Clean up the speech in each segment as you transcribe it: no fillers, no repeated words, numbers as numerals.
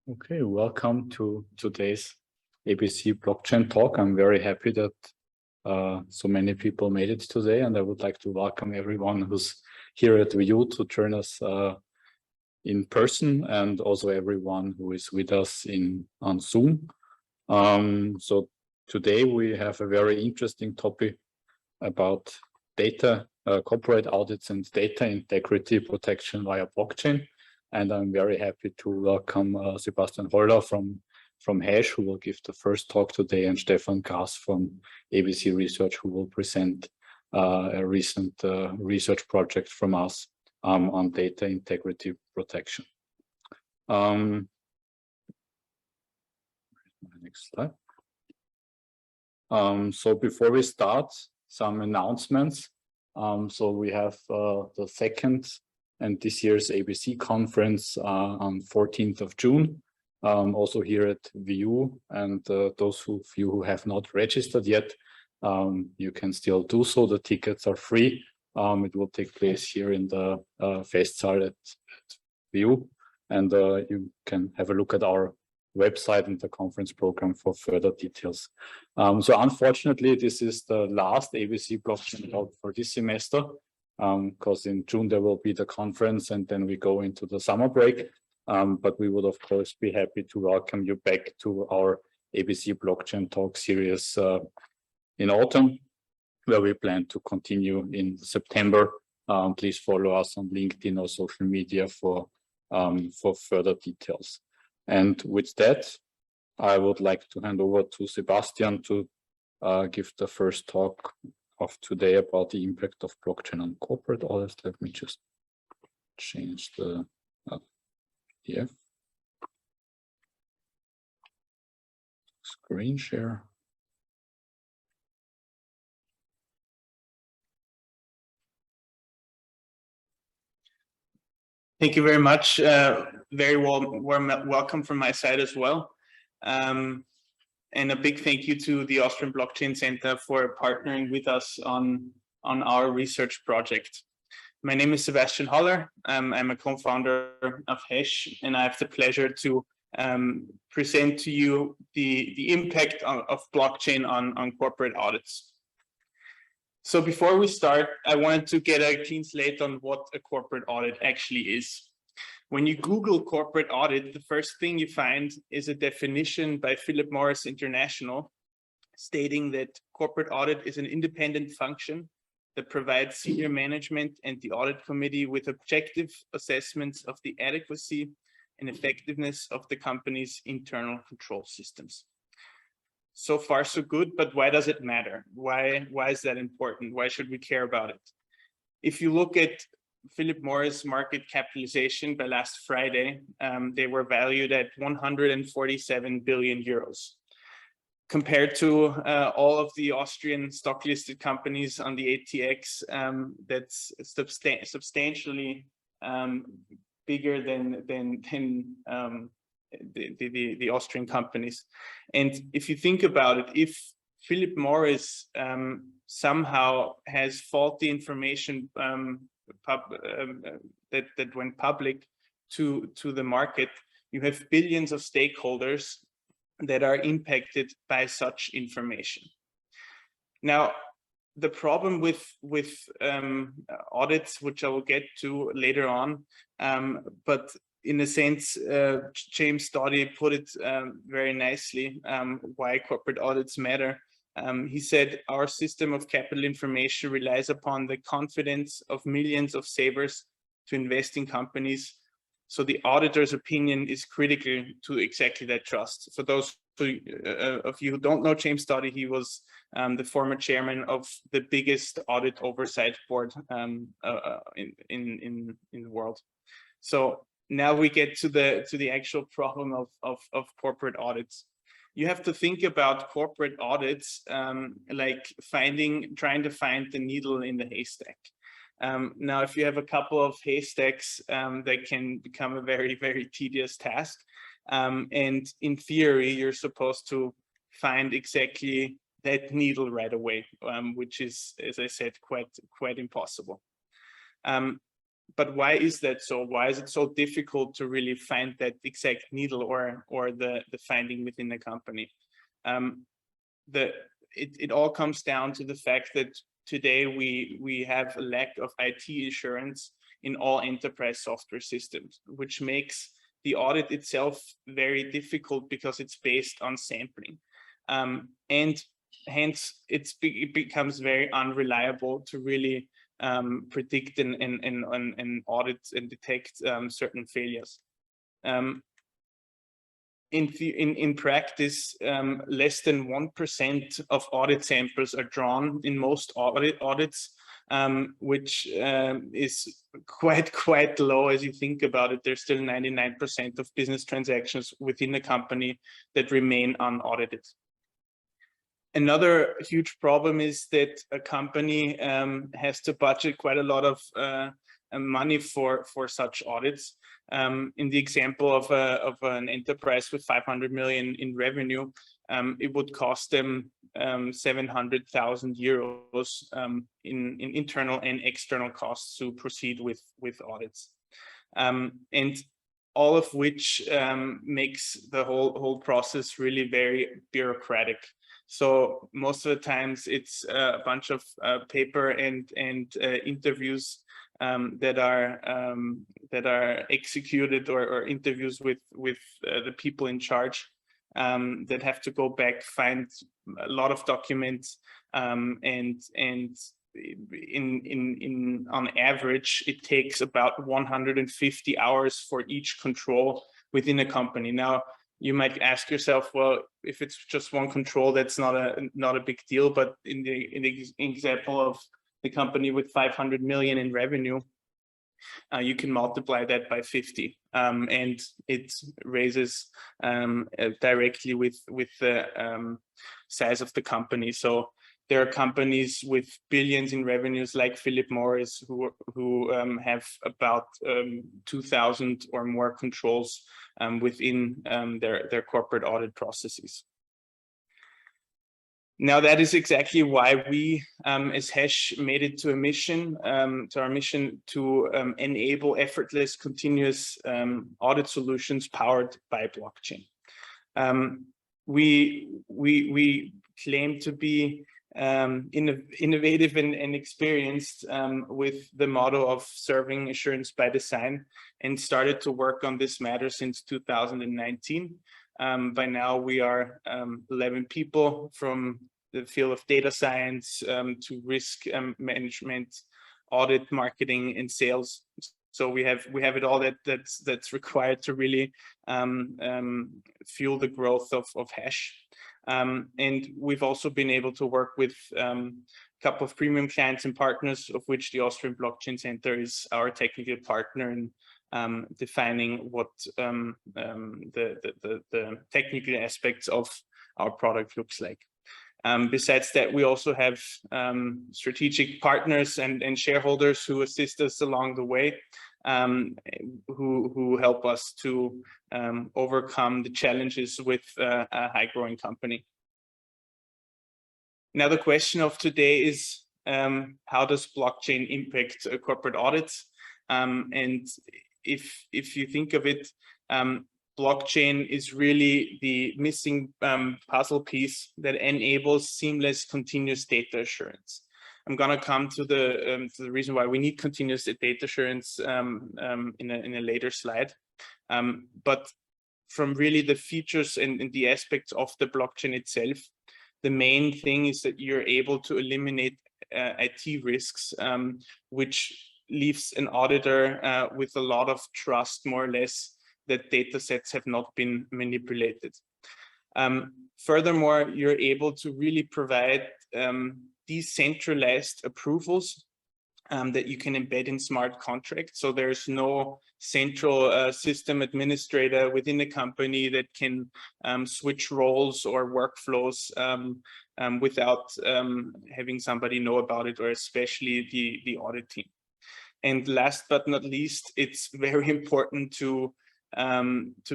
Okay, welcome to today's ABC blockchain talk. I'm very happy that so many people made it today, and I would like to welcome everyone who's here at VU to join us in person, and also everyone who is with us on Zoom. So today we have a very interesting topic about data, corporate audits and data integrity protection via blockchain. And I'm very happy to welcome Sebastian Holler from hae.sh, who will give the first talk today, and Stefan Craß from ABC Research, who will present a recent research project from us on data integrity protection. Next slide. So before we start, some announcements. So we have the second and this year's ABC conference on 14th of June, also here at VU. And those of you who have not registered yet, you can still do so. The tickets are free. It will take place here in the Festsaal at VU. And you can have a look at our website and the conference program for further details. So unfortunately, this is the last ABC blockchain talk for this semester, because in June there will be the conference and then we go into the summer break. But we would of course be happy to welcome you back to our ABC blockchain talk series in autumn, where we plan to continue in September. Please follow us on LinkedIn or social media for further details. And with that, I would like to hand over to Sebastian to give the first talk of today about the impact of blockchain on corporate audits. Let me just change the PDF. Screen share. Thank you very much. Very warm welcome from my side as well. And a big thank you to the Austrian Blockchain Center for partnering with us on our research project. My name is Sebastian Holler. I'm a co-founder of hae.sh, and I have the pleasure to present to you the impact of blockchain on corporate audits. So before we start, I wanted to get a clean slate on what a corporate audit actually is. When you Google corporate audit, the first thing you find is a definition by Philip Morris International stating that corporate audit is an independent function that provides senior management and the audit committee with objective assessments of the adequacy and effectiveness of the company's internal control systems. So far, so good, but why does it matter? Why is that important? Why should we care about it? If you look at Philip Morris market capitalization by last Friday, they were valued at 147 billion euros. Compared to all of the Austrian stock listed companies on the ATX, that's substantially bigger than the Austrian companies. And if you think about it, if Philip Morris somehow has faulty information that went public to the market, you have billions of stakeholders that are impacted by such information. Now, the problem with audits, which I will get to later on, but in a sense, James Doty put it very nicely, why corporate audits matter. He said, our system of capital information relies upon the confidence of millions of savers to invest in companies. So the auditor's opinion is critical to exactly that trust. For those of you who don't know James Doty, he was the former chairman of the biggest audit oversight board in the world. So now we get to the actual problem of corporate audits. You have to think about corporate audits like trying to find the needle in the haystack. Now, if you have a couple of haystacks, that can become a very, very tedious task. And in theory, you're supposed to find exactly that needle right away, which is, as I said, quite impossible. But why is that so? Why is it so difficult to really find that exact needle or the finding within the company? It all comes down to the fact that today we have a lack of IT assurance in all enterprise software systems, which makes the audit itself very difficult because it's based on sampling. And hence it becomes very unreliable to really predict and audit and detect certain failures. In practice, less than 1% of audit samples are drawn in most audits, which is quite low as you think about it. There's still 99% of business transactions within the company that remain unaudited. Another huge problem is that a company has to budget quite a lot of money for such audits. In the example of an enterprise with 500 million in revenue, it would cost them 700,000 euros in internal and external costs to proceed with audits, and all of which makes the whole process really very bureaucratic. So most of the times it's a bunch of paper and interviews that are executed, or interviews with the people in charge that have to go back, find a lot of documents, and on average it takes about 150 hours for each control within a company. Now you might ask yourself, well, if it's just one control, that's not a big deal. But in the example of the company with 500 million in revenue, you can multiply that by 50, and it raises directly with the size of the company. So there are companies with billions in revenues, like Philip Morris, who have about 2,000 or more controls within their corporate audit processes. Now, that is exactly why we, as hae.sh, made it to our mission to enable effortless, continuous audit solutions powered by blockchain. We claim to be innovative and experienced with the motto of serving assurance by design, and started to work on this matter since 2019. By now we are 11 people, from the field of data science to risk management, audit, marketing, and sales. So we have it all that's required to really fuel the growth of hae.sh. And we've also been able to work with a couple of premium clients and partners, of which the Austrian Blockchain Center is our technical partner in defining what the technical aspects of our product looks like. Besides that, we also have strategic partners and shareholders who assist us along the way, who help us to overcome the challenges with a high-growing company. Now, the question of today is, how does blockchain impact corporate audits? And if you think of it, blockchain is really the missing puzzle piece that enables seamless, continuous data assurance. I'm going to come to the reason why we need continuous data assurance in a later slide. But from really the features and the aspects of the blockchain itself, the main thing is that you're able to eliminate IT risks, which leaves an auditor with a lot of trust, more or less, that data sets have not been manipulated. Furthermore, you're able to really provide decentralized approvals that you can embed in smart contracts. So there's no central system administrator within the company that can switch roles or workflows without having somebody know about it, or especially the audit team. And last but not least, it's very important to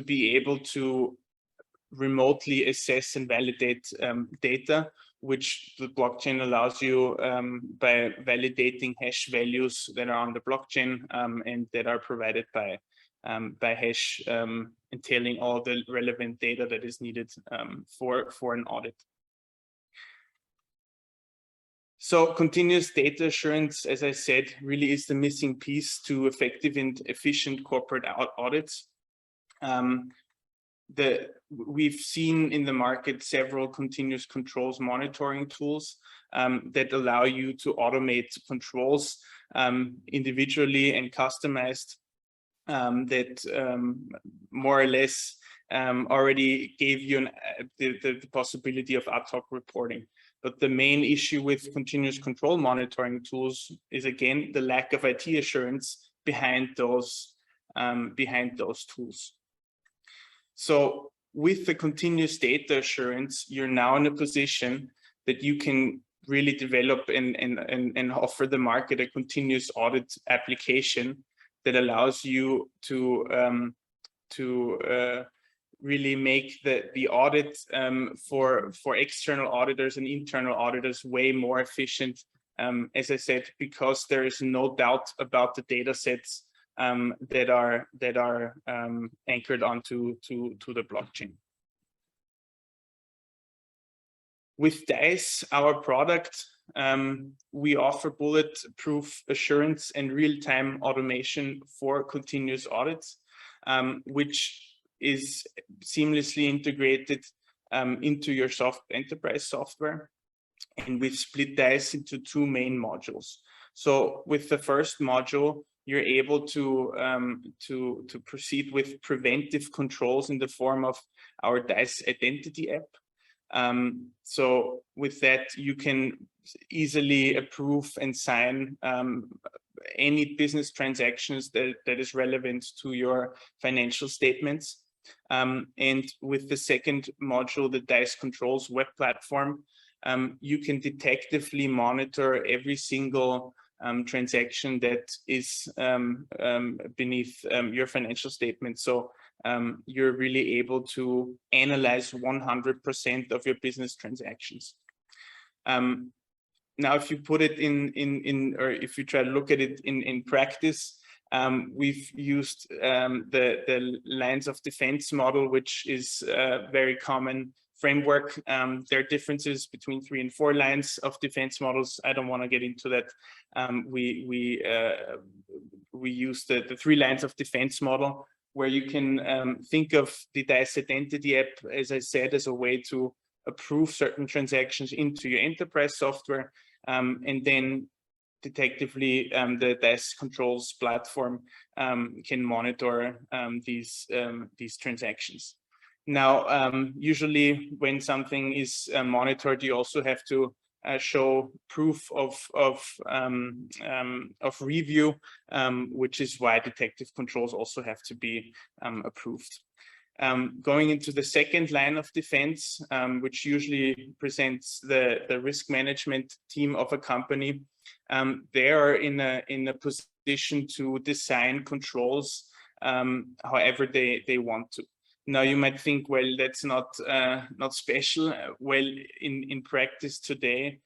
be able to remotely assess and validate data which the blockchain allows you by validating hash values that are on the blockchain and that are provided by hash, entailing all the relevant data that is needed for an audit. So continuous data assurance, as I said, really is the missing piece to effective and efficient corporate audits. We've seen in the market several continuous controls monitoring tools that allow you to automate controls individually and customized that more or less already gave you the possibility of ad hoc reporting. But the main issue with continuous control monitoring tools is, again, the lack of IT assurance behind those tools. So with the continuous data assurance, you're now in a position that you can really develop and offer the market a continuous audit application that allows you to really make the audit for external auditors and internal auditors way more efficient. As I said, because there is no doubt about the data sets that are anchored onto the blockchain. With hae.sh, our product, we offer bulletproof assurance and real-time automation for continuous audits, which is seamlessly integrated into your enterprise software. And we've split hae.sh into two main modules. So with the first module, you're able to proceed with preventive controls in the form of our hae.sh identity app. So with that, you can easily approve and sign any business transactions that is relevant to your financial statements. And with the second module, the hae.sh Controls web platform, you can detectively monitor every single transaction that is beneath your financial statement. So you're really able to analyze 100% of your business transactions. Now, if you put it or if you try to look at it in practice, we've used the lines of defense model, which is a very common framework. There are differences between 3 and 4 lines of defense models. I don't want to get into that. We use the 3 lines of defense model, where you can think of the hae.sh identity app, as I said, as a way to approve certain transactions into your enterprise software, and then detectively the hae.sh Controls platform can monitor these transactions. Now, usually when something is monitored, you also have to show proof of review, which is why detective controls also have to be approved. Going into the second line of defense, which usually presents the risk management team of a company, they are in a position to design controls however they want to. Now, you might think, well, that's not special. Well, in practice today,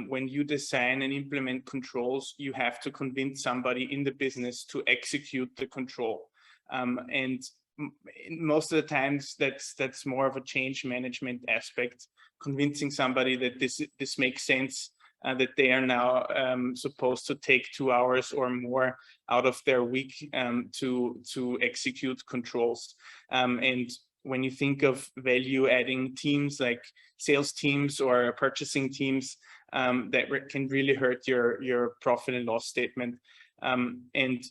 when you design and implement controls, you have to convince somebody in the business to execute the control. And most of the times, that's more of a change management aspect, convincing somebody that this makes sense, that they are now supposed to take 2 hours or more out of their week to execute controls. And when you think of value-adding teams like sales teams or purchasing teams, that can really hurt your profit and loss statement. And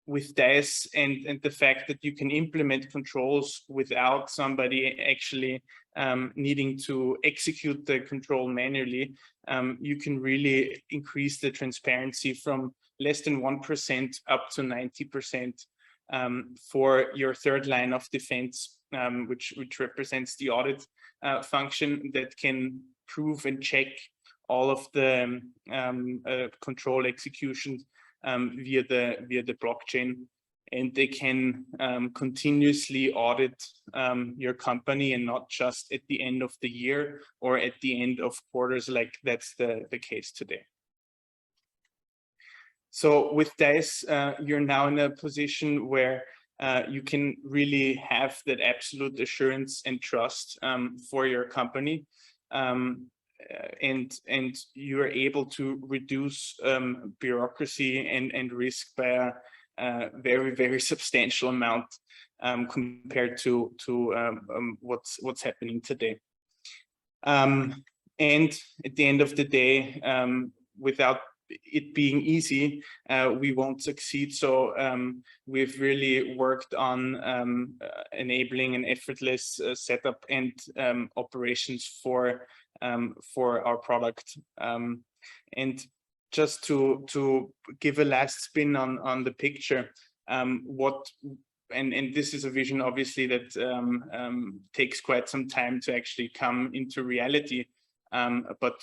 with hae.sh and the fact that you can implement controls without somebody actually needing to execute the control manually, you can really increase the transparency from less than 1% up to 90% for your third line of defense, which represents the audit function that can prove and check all of the control executions via the blockchain. and they can continuously audit your company, and not just at the end of the year or at the end of quarters, like that's the case today. So with this, you're now in a position where you can really have that absolute assurance and trust for your company, and you are able to reduce bureaucracy and risk by a very substantial amount compared to what's happening today. And at the end of the day, without it being easy, we won't succeed. So we've really worked on enabling an effortless setup and operations for our product. And just to give a last spin on the picture, and this is a vision obviously that takes quite some time to actually come into reality. But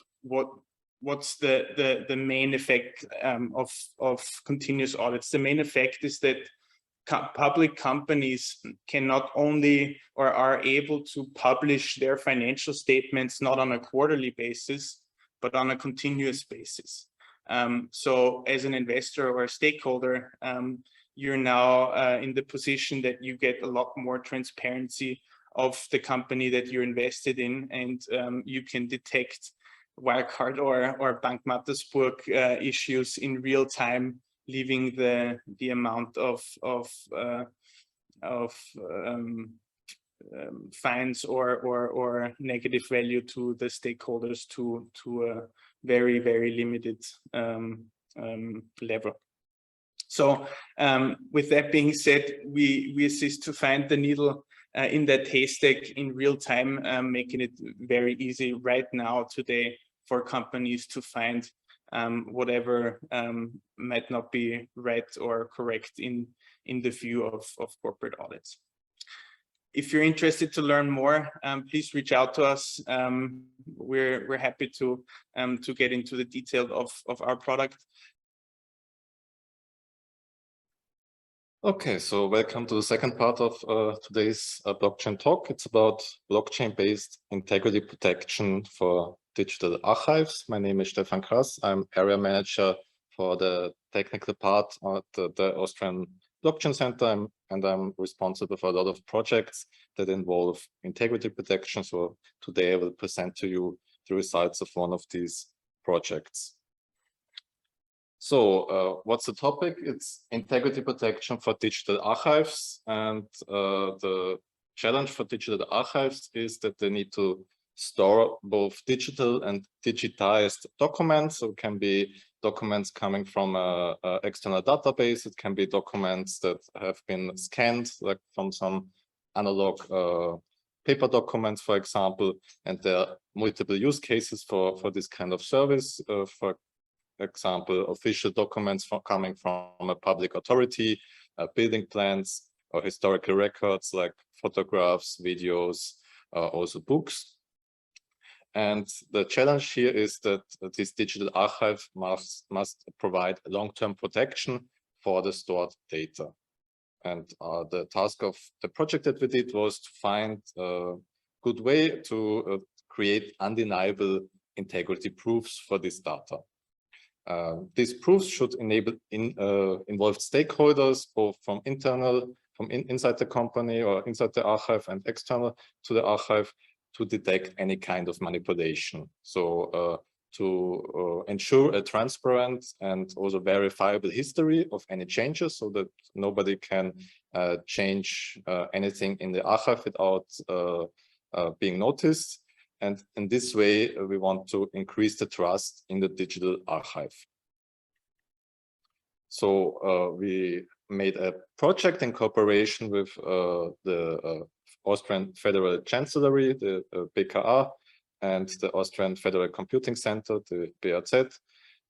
what's the main effect of continuous audits? The main effect is that public companies can not only, or are able to, publish their financial statements not on a quarterly basis, but on a continuous basis. So as an investor or a stakeholder, you're now in the position that you get a lot more transparency of the company that you're invested in, and you can detect Wirecard or Bankmattersburg issues in real time, leaving the amount of fines or negative value to the stakeholders to a very limited level. So with that being said, we assist to find the needle in that haystack in real time, making it very easy right now today for companies to find whatever might not be right or correct in the view of corporate audits. If you're interested to learn more, please reach out to us. We're happy to get into the detail of our product. Okay, so welcome to the second part of today's blockchain talk. It's about blockchain-based integrity protection for digital archives. My name is Stefan Craß. I'm area manager for the technical part at the Austrian Blockchain Center, and I'm responsible for a lot of projects that involve integrity protection. So today I will present to you the results of one of these projects. So what's the topic? It's integrity protection for digital archives. And the challenge for digital archives is that they need to store both digital and digitized documents. So it can be documents coming from an external database. It can be documents that have been scanned, like from some analog paper documents, for example. And there are multiple use cases for this kind of service. For example, official documents coming from a public authority, building plans, or historical records like photographs, videos, also books. And the challenge here is that this digital archive must provide long-term protection for the stored data. And the task of the project that we did was to find a good way to create undeniable integrity proofs for this data. These proofs should involve stakeholders, both from inside the company or inside the archive and external to the archive, to detect any kind of manipulation. So to ensure a transparent and also verifiable history of any changes, so that nobody can change anything in the archive without being noticed. And in this way, we want to increase the trust in the digital archive. So we made a project in cooperation with the Austrian Federal Chancellery, the BKA, and the Austrian Federal Computing Center, the BAZ.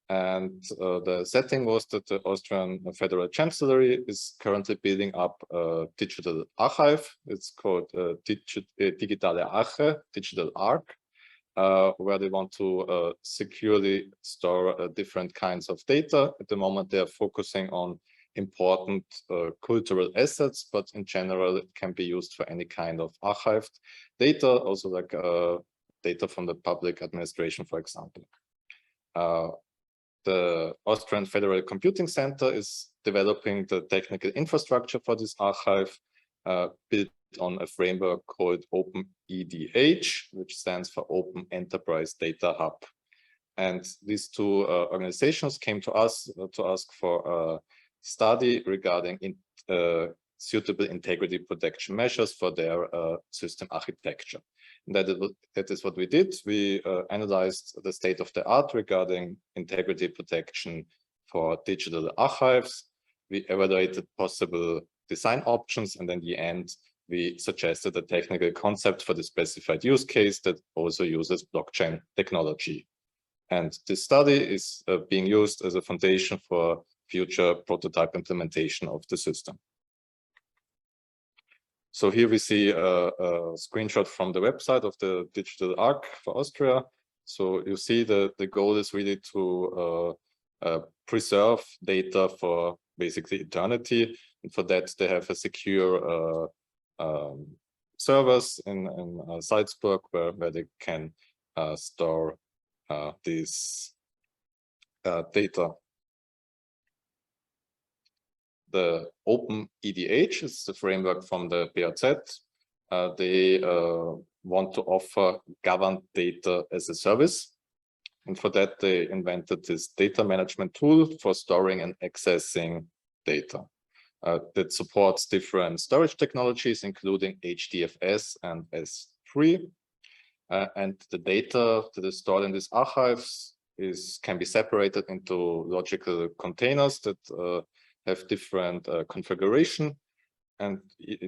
And the setting was that the Austrian Federal Chancellery is currently building up a digital archive. It's called Digitale Arche, Digital Ark, where they want to securely store different kinds of data. At the moment, they are focusing on important cultural assets, but in general, it can be used for any kind of archived data, also like data from the public administration, for example. The Austrian Federal Computing Center is developing the technical infrastructure for this archive, built on a framework called OpenEDH, which stands for Open Enterprise Data Hub. And these two organizations came to us to ask for a study regarding suitable integrity protection measures for their system architecture. And that is what we did. We analyzed the state of the art regarding integrity protection for digital archives. We evaluated possible design options, and in the end, we suggested a technical concept for the specified use case that also uses blockchain technology. And this study is being used as a foundation for future prototype implementation of the system. So here we see a screenshot from the website of the Digital Arc for Austria. So you see the goal is really to preserve data for basically eternity. And for that, they have a secure servers in Salzburg where they can store this data. The OpenEDH is the framework from the BRZ. They want to offer governed data as a service. And for that, they invented this data management tool for storing and accessing data that supports different storage technologies, including HDFS and S3. And the data that is stored in these archives can be separated into logical containers that have different configuration, and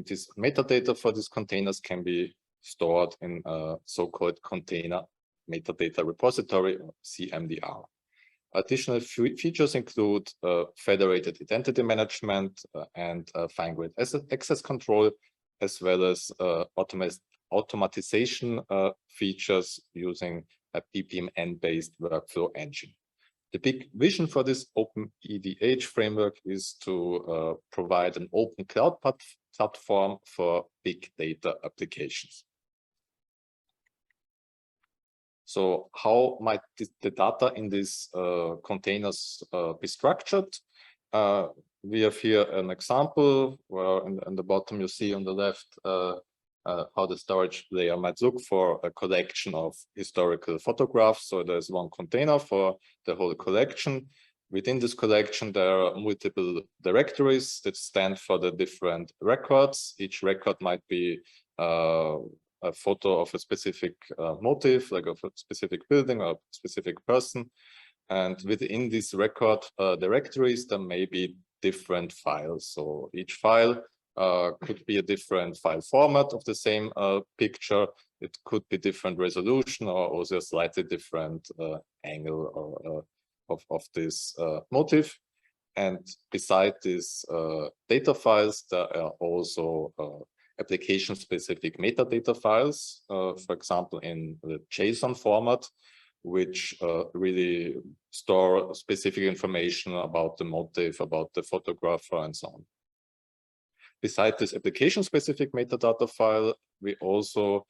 this metadata for these containers can be stored in a so-called container metadata repository, or CMDR. Additional features include federated identity management and fine-grained access control, as well as automatization features using a BPMN-based workflow engine. The big vision for this OpenEDH framework is to provide an open cloud platform for big data applications. So how might the data in these containers be structured? We have here an example where on the bottom you see on the left how the storage layer might look for a collection of historical photographs. So there's one container for the whole collection. Within this collection, there are multiple directories that stand for the different records. Each record might be a photo of a specific motif, like of a specific building or a specific person. And within these record directories, there may be different files. So each file could be a different file format of the same picture. It could be different resolution or also a slightly different angle of this motif. And beside these data files, there are also application-specific metadata files, for example, in the JSON format, which really store specific information about the motif, about the photographer, and so on. Besides this application-specific metadata file, we also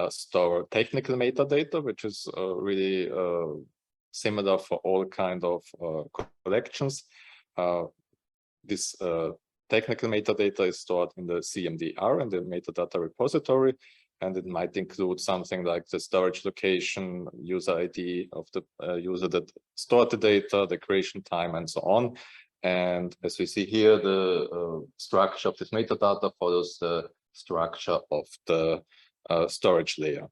store technical metadata, which is really similar for all kinds of collections. This technical metadata is stored in the CMDR and the metadata repository, and it might include something like the storage location, user ID of the user that stored the data, the creation time, and so on. And as we see here, the structure of this metadata follows the structure of the storage layer.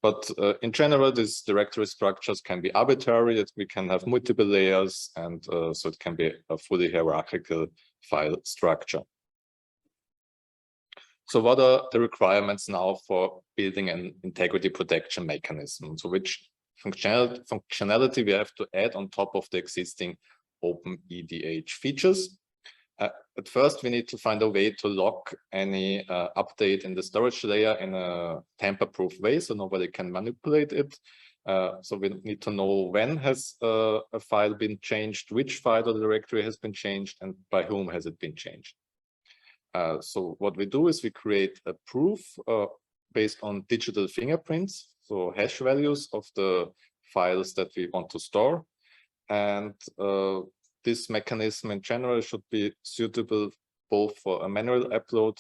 But in general, these directory structures can be arbitrary. We can have multiple layers, and so it can be a fully hierarchical file structure. So what are the requirements now for building an integrity protection mechanism? So which functionality we have to add on top of the existing OpenEDH features? At first, we need to find a way to lock any update in the storage layer in a tamper-proof way, so nobody can manipulate it. So we need to know when has a file been changed, which file or directory has been changed, and by whom has it been changed. So what we do is we create a proof based on digital fingerprints, so hash values of the files that we want to store. And this mechanism in general should be suitable both for a manual upload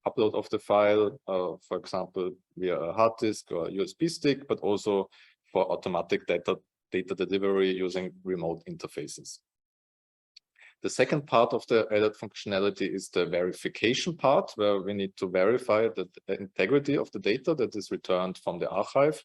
of the file, for example, via a hard disk or a USB stick, but also for automatic data delivery using remote interfaces. The second part of the added functionality is the verification part, where we need to verify the integrity of the data that is returned from the archive.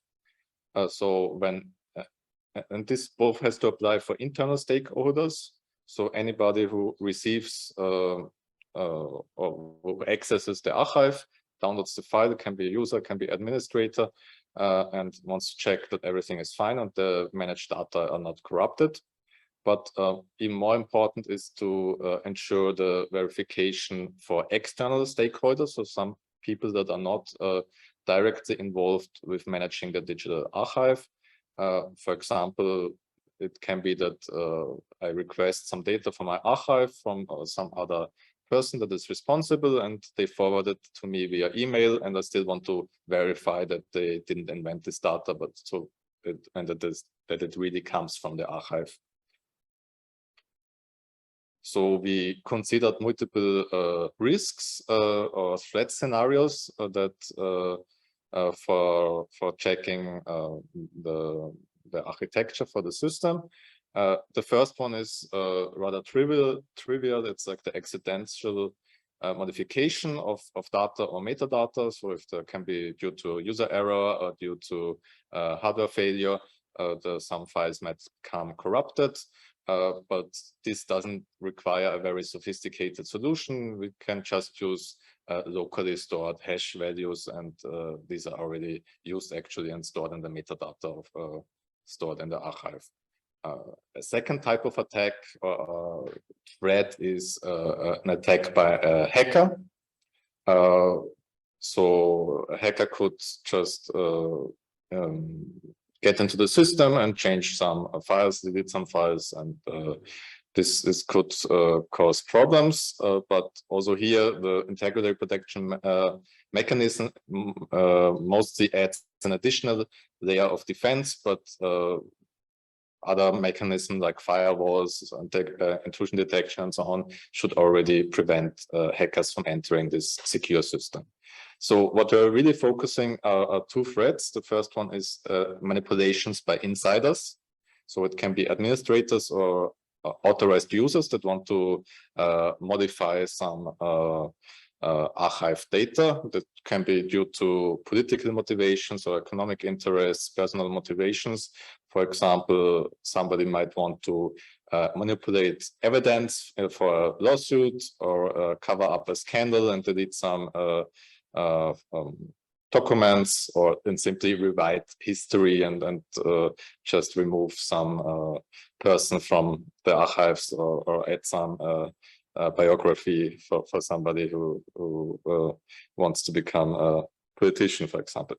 And this both has to apply for internal stakeholders. So anybody who receives or who accesses the archive, downloads the file, can be a user, can be administrator, and wants to check that everything is fine and the managed data are not corrupted. But even more important is to ensure the verification for external stakeholders, so some people that are not directly involved with managing the digital archive. For example, it can be that I request some data from my archive from some other person that is responsible, and they forward it to me via email, and I still want to verify that they didn't invent this data, but that it really comes from the archive. So we considered multiple risks or threat scenarios that for checking the architecture for the system. The first one is rather trivial. It's like the accidental modification of data or metadata. So if there can be due to user error or due to hardware failure, some files might become corrupted. But this doesn't require a very sophisticated solution. We can just use locally stored hash values, and these are already used actually and stored in the metadata stored in the archive. A second type of attack or threat is an attack by a hacker. So a hacker could just get into the system and change some files, delete some files, and this could cause problems. But also here, the integrity protection mechanism mostly adds an additional layer of defense, but other mechanisms like firewalls, intrusion detection, and so on should already prevent hackers from entering this secure system. So what we're really focusing are two threats. The first one is manipulations by insiders. So it can be administrators or authorized users that want to modify some archive data. That can be due to political motivations or economic interests, personal motivations. For example, somebody might want to manipulate evidence for a lawsuit or cover up a scandal and delete some documents, or then simply rewrite history and just remove some person from the archives, or add some biography for somebody who wants to become a politician, for example.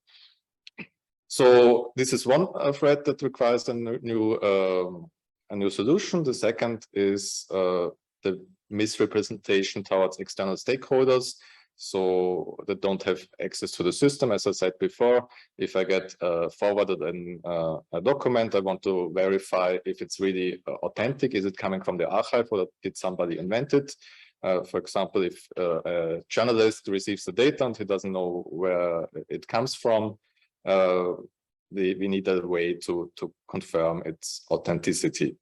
So this is one threat that requires a new solution. The second is the misrepresentation towards external stakeholders, so they don't have access to the system. As I said before, if I get forwarded a document, I want to verify if it's really authentic. Is it coming from the archive, or did somebody invent it? For example, if a journalist receives the data and he doesn't know where it comes from, we need a way to confirm its authenticity.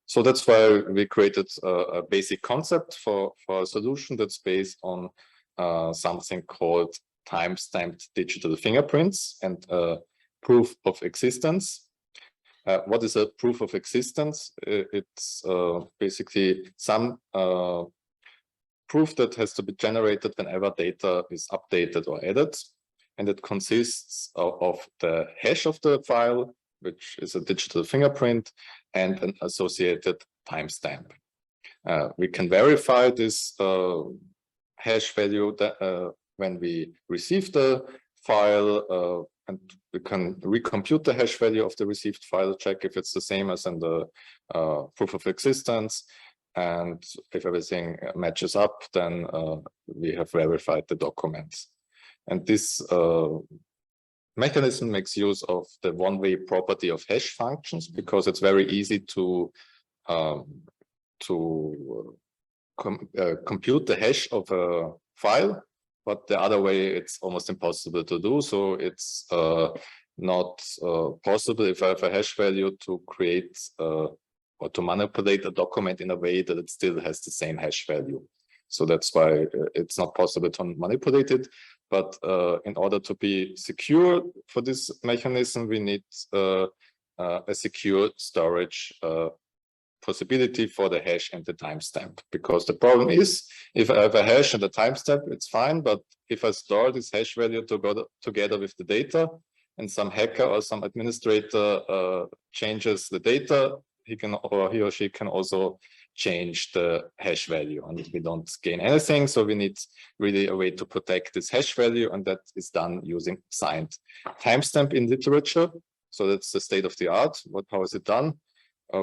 So that's why we created a basic concept for a solution that's based on something called time-stamped digital fingerprints and proof of existence. What is a proof of existence? It's basically some proof that has to be generated whenever data is updated or added. And it consists of the hash of the file, which is a digital fingerprint, and an associated timestamp. We can verify this hash value that, when we receive the file, and we can recompute the hash value of the received file, check if it's the same as in the proof of existence. And if everything matches up, then we have verified the documents. And this mechanism makes use of the one-way property of hash functions, because it's very easy to compute the hash of a file, but the other way it's almost impossible to do. So it's not possible if I have a hash value to create or to manipulate a document in a way that it still has the same hash value. So that's why it's not possible to manipulate it. But in order to be secure for this mechanism, we need a secure storage possibility for the hash and the timestamp. Because the problem is, if I have a hash and a timestamp, it's fine. But if I store this hash value together with the data, and some hacker or some administrator changes the data, he or she can also change the hash value, and we don't gain anything. So we need really a way to protect this hash value, and that is done using signed timestamp in literature. So that's the state of the art. How is it done?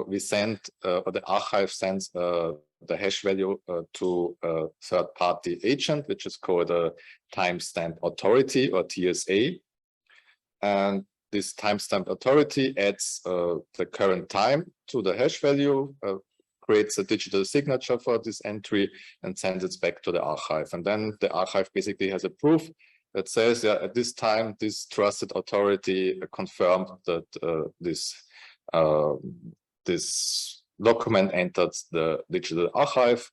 We send, or the archive sends the hash value to a third-party agent, which is called a timestamp authority, or TSA. And this timestamp authority adds the current time to the hash value, creates a digital signature for this entry, and sends it back to the archive. And then the archive basically has a proof that says, yeah, at this time, this trusted authority confirmed that this document entered the digital archive.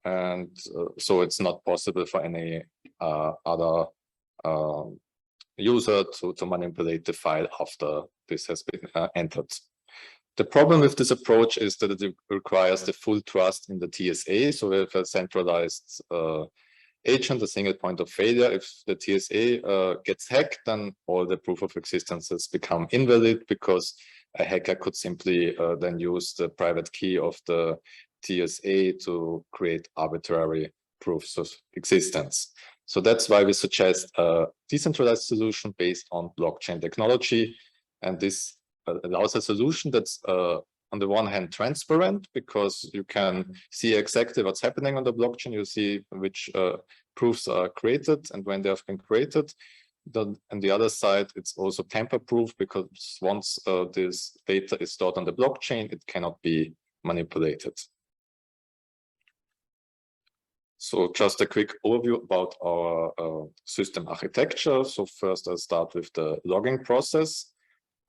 And so it's not possible for any other user to manipulate the file after this has been entered. The problem with this approach is that it requires the full trust in the TSA. So we have a centralized agent, a single point of failure. If the TSA gets hacked, then all the proof of existences become invalid, because a hacker could simply then use the private key of the TSA to create arbitrary proofs of existence. So that's why we suggest a decentralized solution based on blockchain technology. And this allows a solution that's on the one hand transparent, because you can see exactly what's happening on the blockchain. You see which proofs are created and when they have been created. On the other side, it's also tamper-proof, because once this data is stored on the blockchain, it cannot be manipulated. So just a quick overview about our system architecture. So first I'll start with the logging process.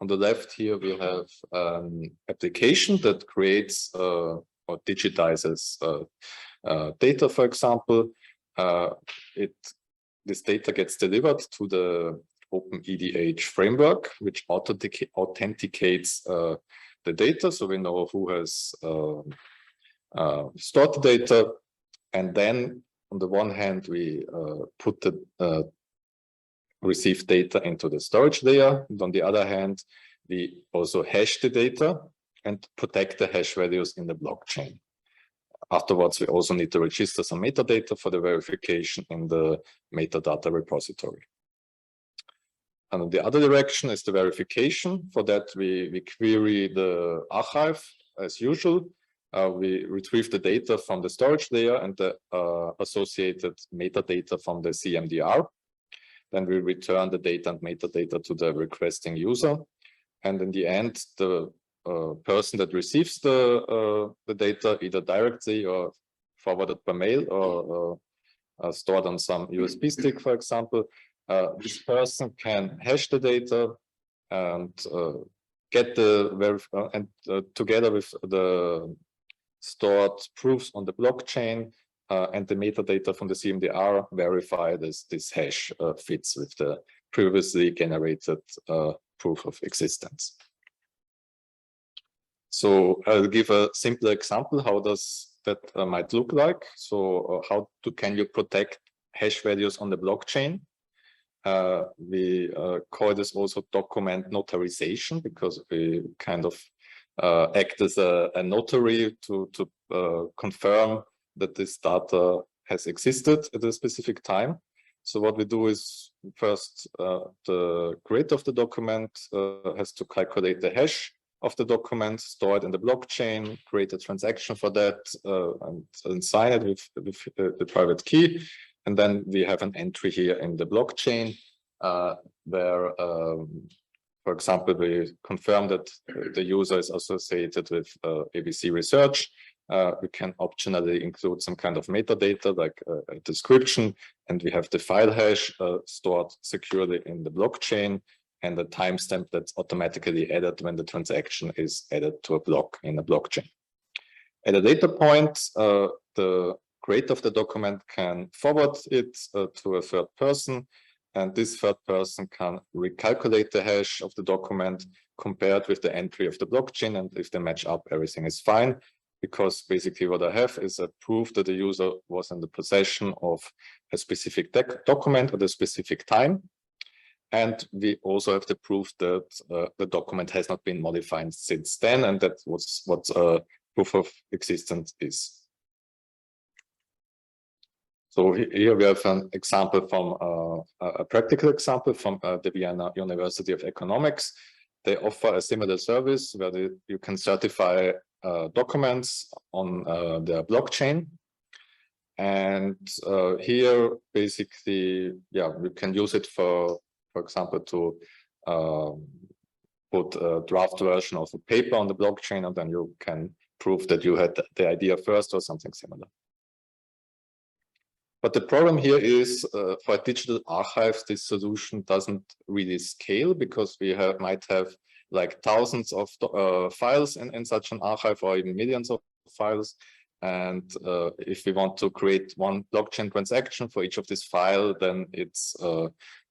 On the left here, we have an application that creates or digitizes data, for example. This data gets delivered to the OpenEDH framework, which authenticates the data, so we know who has stored the data. And then on the one hand, we put the received data into the storage layer. And on the other hand, we also hash the data and protect the hash values in the blockchain. Afterwards, we also need to register some metadata for the verification in the metadata repository. And in the other direction is the verification. For that, we query the archive as usual. We retrieve the data from the storage layer and the associated metadata from the CMDR. Then we return the data and metadata to the requesting user. And in the end, the person that receives the data, either directly or forwarded per mail or stored on some USB stick, for example, this person can hash the data and get the together with the stored proofs on the blockchain and the metadata from the CMDR, verify this hash fits with the previously generated proof of existence. So I'll give a simple example. How does that might look like? So can you protect hash values on the blockchain? We call this also document notarization, because we kind of act as a notary to confirm that this data has existed at a specific time. So what we do is first, the creator of the document has to calculate the hash of the document, store it in the blockchain, create a transaction for that, and sign it with the private key. And then we have an entry here in the blockchain where, for example, we confirm that the user is associated with ABC research. We can optionally include some kind of metadata like a description, and we have the file hash stored securely in the blockchain, and the timestamp that's automatically added when the transaction is added to a block in a blockchain. At a later point, the creator of the document can forward it to a third person, and this third person can recalculate the hash of the document, compare it with the entry of the blockchain, and if they match up, everything is fine. Because basically what I have is a proof that the user was in the possession of a specific document at a specific time. And we also have the proof that the document has not been modified since then, and that was what proof of existence is. So here we have an example from a practical example from the Vienna University of Economics. They offer a similar service where you can certify documents on their blockchain. And here, basically, yeah, we can use it for example, to put a draft version of a paper on the blockchain, and then you can prove that you had the idea first or something similar. But the problem here is for digital archives, this solution doesn't really scale, because we might have like thousands of files in such an archive, or even millions of files. And if we want to create one blockchain transaction for each of these files, then it's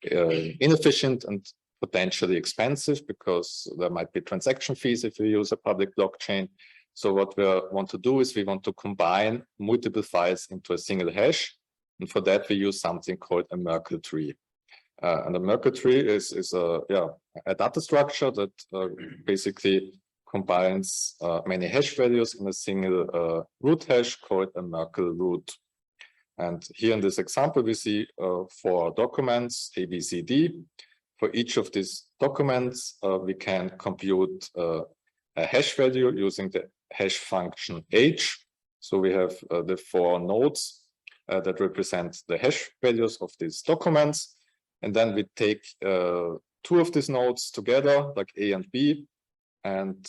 inefficient and potentially expensive, because there might be transaction fees if you use a public blockchain. So what we want to do is we want to combine multiple files into a single hash. And for that, we use something called a Merkle tree. And a Merkle tree is a data structure that basically combines many hash values in a single root hash called a Merkle root. And here in this example, we see 4 documents, A, B, C, D. For each of these documents, we can compute a hash value using the hash function h. So we have the 4 nodes that represent the hash values of these documents. And then we take 2 of these nodes together, like A and B, and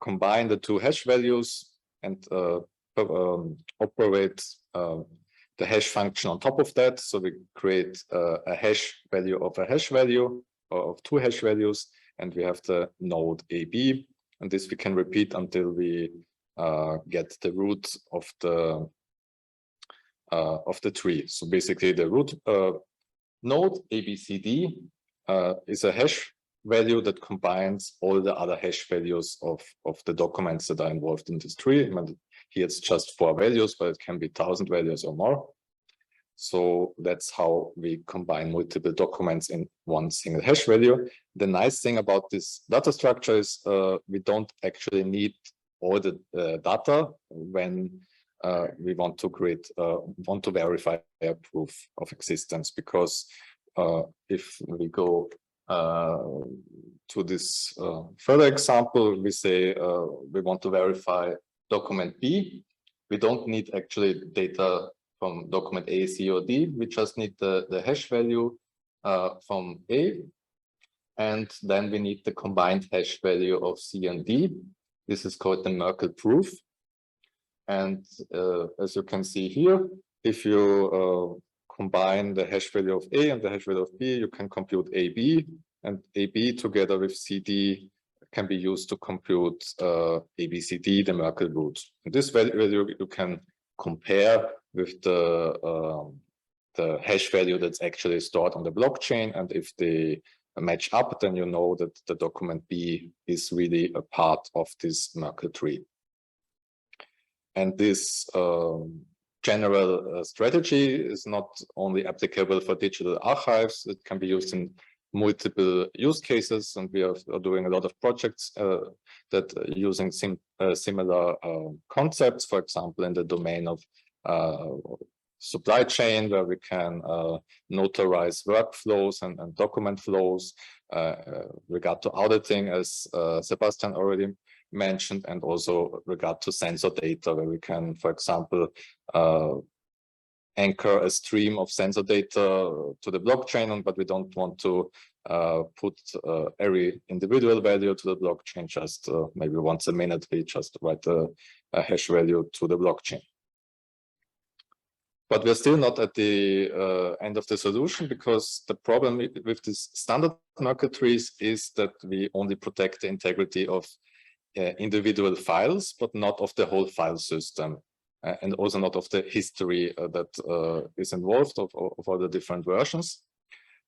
combine the 2 hash values and operate the hash function on top of that. So we create a hash value of a hash value, or of 2 hash values, and we have the node AB. And this we can repeat until we get the root of the tree. So basically, the root node ABCD is a hash value that combines all the other hash values of the documents that are involved in this tree. And here it's just 4 values, but it can be 1,000 values or more. So that's how we combine multiple documents in one single hash value. The nice thing about this data structure is we don't actually need all the data when we want to verify a proof of existence, because if we go to this further example, we say we want to verify document B. We don't need actually data from document A, C, or D. We just need the hash value from A, and then we need the combined hash value of C and D. This is called the Merkle proof. And as you can see here, if you combine the hash value of A and the hash value of B, you can compute AB, and AB together with CD can be used to compute ABCD, the Merkle root. And this value you can compare with the hash value that's actually stored on the blockchain. And if they match up, then you know that the document B is really a part of this Merkle tree. And this general strategy is not only applicable for digital archives, it can be used in multiple use cases, and we are doing a lot of projects that are using similar concepts, for example, in the domain of supply chain, where we can notarize workflows and document flows, regard to auditing, as Sebastian already mentioned, and also regard to sensor data, where we can, for example, anchor a stream of sensor data to the blockchain, but we don't want to put every individual value to the blockchain. Just maybe once a minute, we just write a hash value to the blockchain. But we're still not at the end of the solution, because the problem with these standard Merkle trees is that we only protect the integrity of individual files, but not of the whole file system, and also not of the history that is involved of all the different versions.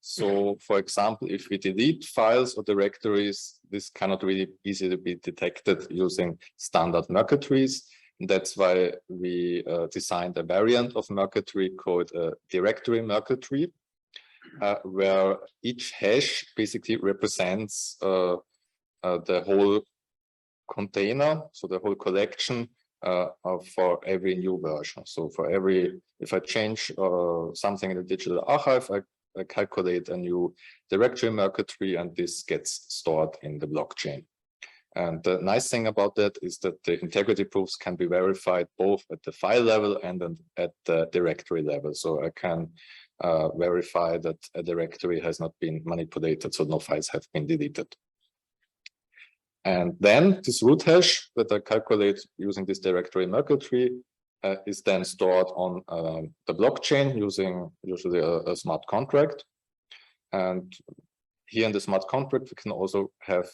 So, for example, if we delete files or directories, this cannot really easily be detected using standard Merkle trees. That's why we designed a variant of Merkle tree called a directory Merkle tree, where each hash basically represents the whole container, so the whole collection for every new version. So for every, if I change something in the digital archive, I calculate a new directory Merkle tree, and this gets stored in the blockchain. And the nice thing about that is that the integrity proofs can be verified both at the file level and at the directory level. So I can verify that a directory has not been manipulated, so no files have been deleted. And then this root hash that I calculate using this directory Merkle tree is then stored on the blockchain using usually a smart contract. And here in the smart contract, we can also have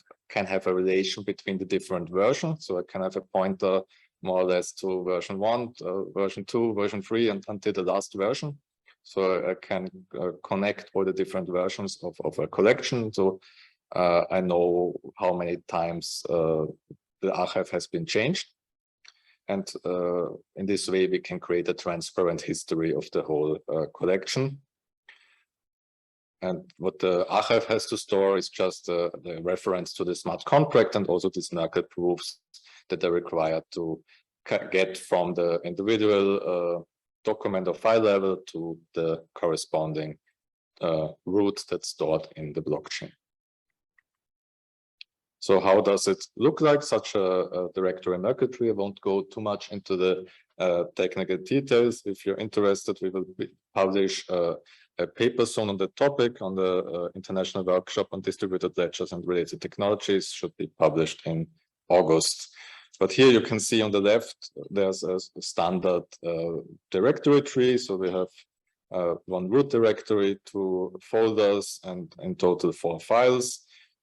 a relation between the different versions. So I can have a pointer more or less to version 1, version 2, version 3, and until the last version. So I can connect all the different versions of a collection. So I know how many times the archive has been changed. And in this way, we can create a transparent history of the whole collection. And what the archive has to store is just the reference to the smart contract, and also these Merkle proofs that are required to get from the individual document or file level to the corresponding root that's stored in the blockchain. So how does it look like, such a directory Merkle tree? I won't go too much into the technical details. If you're interested, we will publish a paper soon on the topic on the International Workshop on Distributed Ledgers and Related Technologies, should be published in August. But here you can see on the left, there's a standard directory tree. So we have one root directory, 2 folders, and in total 4 files.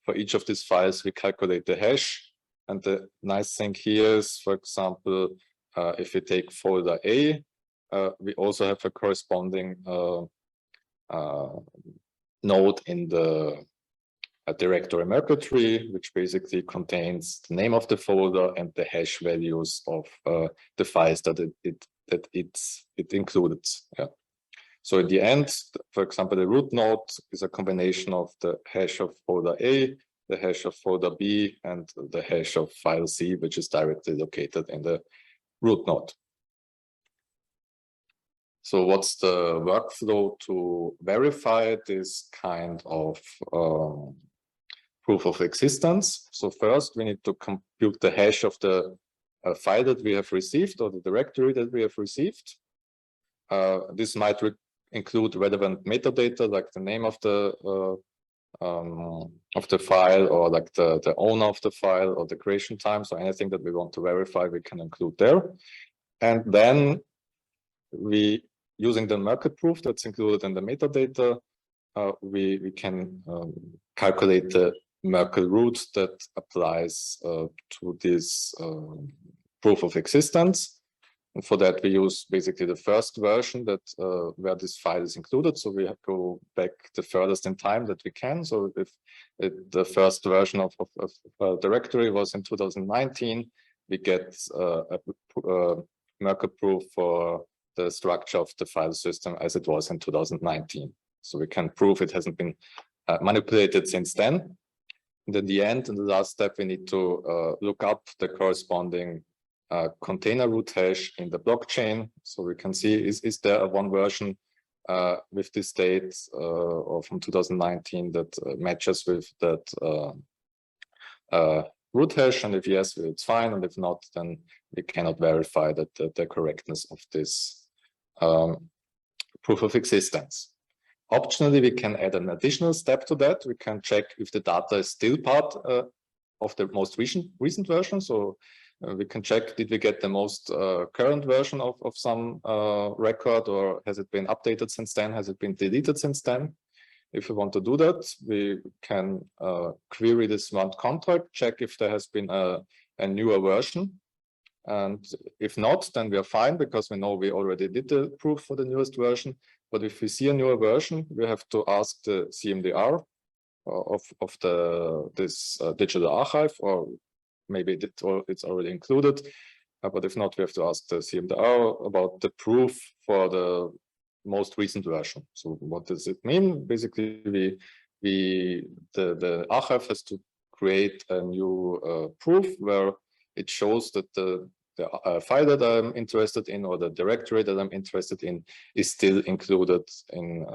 For each of these files, we calculate the hash. And the nice thing here is, for example, if we take folder A, we also have a corresponding node in the directory Merkle tree, which basically contains the name of the folder and the hash values of the files that it included. Yeah. So in the end, for example, the root node is a combination of the hash of folder A, the hash of folder B, and the hash of file C, which is directly located in the root node. So what's the workflow to verify this kind of proof of existence? So first, we need to compute the hash of the file that we have received, or the directory that we have received. This might include relevant metadata, like the name of the file, or like the owner of the file, or the creation time. So anything that we want to verify, we can include there. And then we, using the Merkle proof that's included in the metadata, we can calculate the Merkle root that applies to this proof of existence. And for that, we use basically the first version that where this file is included. So we have to go back the furthest in time that we can. So if the first version of a directory was in 2019, we get a Merkle proof for the structure of the file system as it was in 2019. So we can prove it hasn't been manipulated since then. And in the end, in the last step, we need to look up the corresponding container root hash in the blockchain. So we can see, is there a one version with this date or from 2019 that matches with that root hash? And if yes, it's fine. And if not, then we cannot verify that the correctness of this proof of existence. Optionally, we can add an additional step to that. We can check if the data is still part of the most recent version. So we can check, did we get the most current version of some record, or has it been updated since then? Has it been deleted since then? If we want to do that, we can query this smart contract, check if there has been a newer version. And if not, then we are fine, because we know we already did the proof for the newest version. But if we see a newer version, we have to ask the CMDR of this digital archive, or maybe it's already included. But if not, we have to ask the CMDR about the proof for the most recent version. So what does it mean? Basically, the archive has to create a new proof where it shows that the file that I'm interested in, or the directory that I'm interested in, is still included in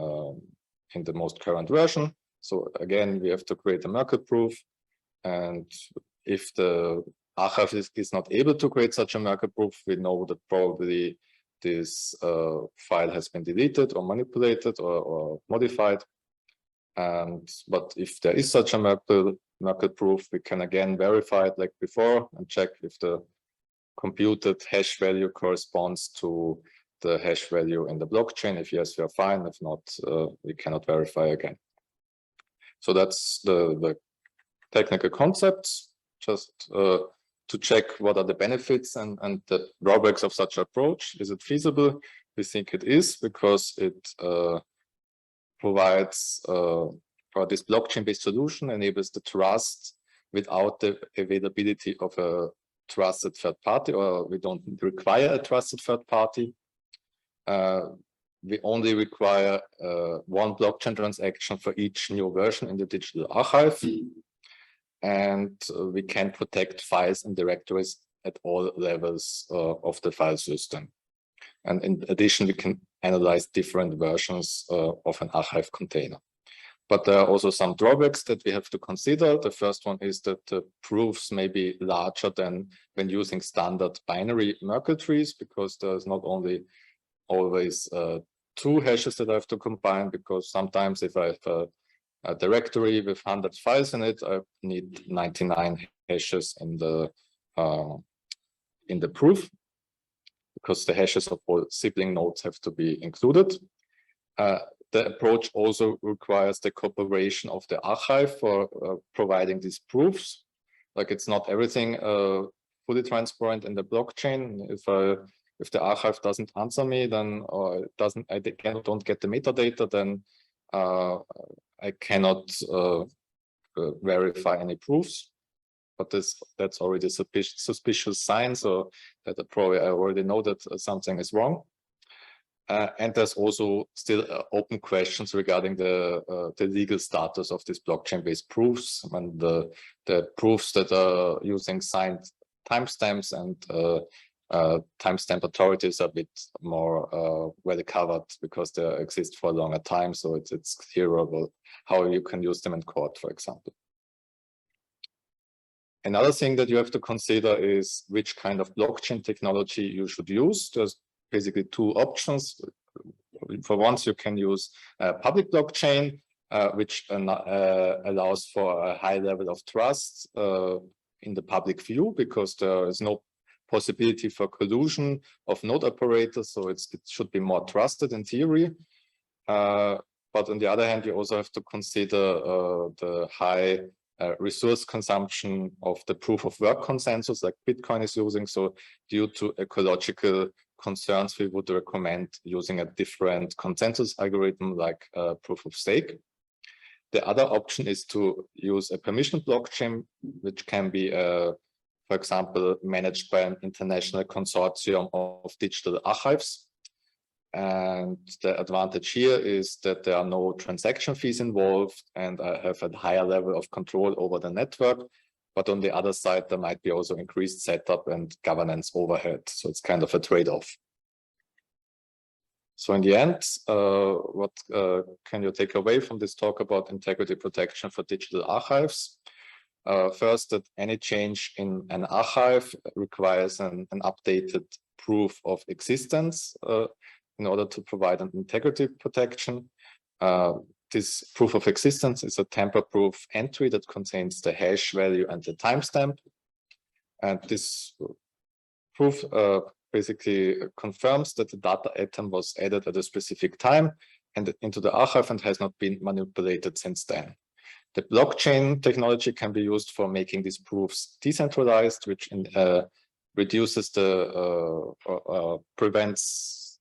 the most current version. So again, we have to create a Merkle proof, and if the archive is not able to create such a Merkle proof, we know that probably this file has been deleted or manipulated or modified. But if there is such a Merkle proof, we can again verify it like before and check if the computed hash value corresponds to the hash value in the blockchain. If yes, we are fine. If not, we cannot verify again. So that's the technical concepts, just to check what are the benefits and the drawbacks of such approach. Is it feasible? We think it is, because it provides, or this blockchain-based solution enables the trust without the availability of a trusted third party, or we don't require a trusted third party. We only require one blockchain transaction for each new version in the digital archive. And we can protect files and directories at all levels of the file system. And in addition, we can analyze different versions of an archive container. But there are also some drawbacks that we have to consider. The first one is that the proofs may be larger than when using standard binary Merkle trees, because there's not only always two hashes that I have to combine, because sometimes if I have a directory with 100 files in it, I need 99 hashes in the proof, because the hashes of all sibling nodes have to be included. The approach also requires the cooperation of the archive for providing these proofs. Like, it's not everything fully transparent in the blockchain. If the archive doesn't answer me, then I don't get the metadata, then I cannot verify any proofs. But that's already a suspicious sign, so that probably I already know that something is wrong. And there's also still open questions regarding the legal status of these blockchain-based proofs, and the proofs that are using signed timestamps and timestamp authorities are a bit more well covered, because they exist for a longer time, so it's clear about how you can use them in court, for example. Another thing that you have to consider is which kind of blockchain technology you should use. There's basically two options. For once, you can use a public blockchain, which allows for a high level of trust in the public view, because there is no possibility for collusion of node operators, so it should be more trusted in theory. But on the other hand, you also have to consider the high resource consumption of the proof of work consensus like Bitcoin is using. So due to ecological concerns, we would recommend using a different consensus algorithm like proof of stake. The other option is to use a permission blockchain, which can be, for example, managed by an international consortium of digital archives. And the advantage here is that there are no transaction fees involved, and I have a higher level of control over the network, but on the other side, there might be also increased setup and governance overhead. So it's kind of a trade-off. So in the end, what can you take away from this talk about integrity protection for digital archives? First, that any change in an archive requires an updated proof of existence in order to provide an integrity protection. This proof of existence is a tamper-proof entry that contains the hash value and the timestamp. And this proof basically confirms that the data item was added at a specific time and into the archive and has not been manipulated since then. The blockchain technology can be used for making these proofs decentralized, which reduces prevents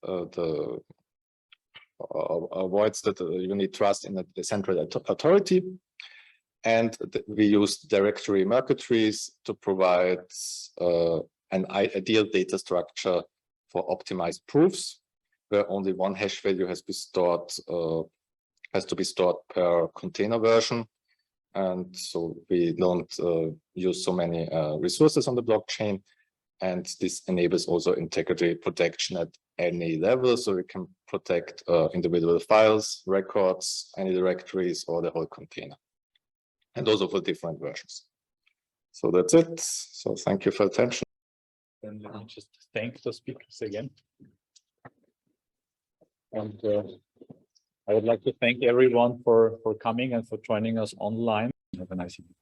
avoids that you need trust in the central authority. And we use directory marketries to provide an ideal data structure for optimized proofs, where only one hash value has to be stored per container version. And so we don't use so many resources on the blockchain. And this enables also integrity protection at any level. So we can protect individual files, records, any directories, or the whole container. And also for different versions. So that's it. So thank you for attention. Then let me just thank the speakers again. And I would like to thank everyone for coming and for joining us online. Have a nice evening.